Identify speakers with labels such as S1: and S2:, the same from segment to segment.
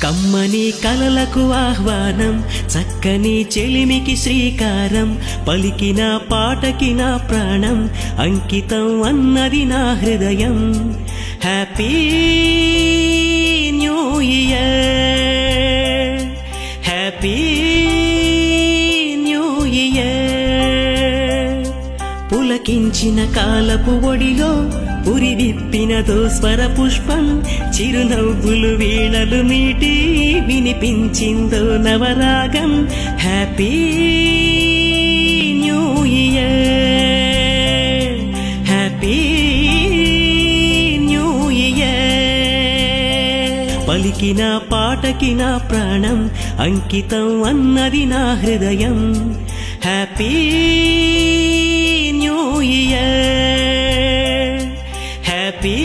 S1: కమ్మని కలలకు ఆహ్వానం, చక్కని చెలిమికి శ్రీకారం, పలికిన పాటకి నా ప్రాణం అంకితం అన్నది నా హృదయం. Happy new year, happy new year. పులకించిన కాలపు ఒడిలో పురి విప్పినదో స్వర పుష్పం, చిరునవ్వులు వీణలు మీటి వినిపించిందో నవరాగం. Happy new year, happy new year. పలికిన పాటకి నా ప్రాణం అంకితం అన్నది నా హృదయం. Happy new year, happy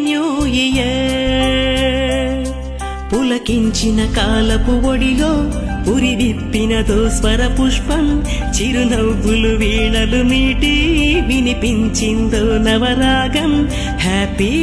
S1: new year. పులకించిన కాలపు ఒడిలో పురి విప్పినదో స్వర పుష్పం, చిరునవ్వులు వీణలు మీటి వినిపించిందో నవరాగం. హ్యాపీ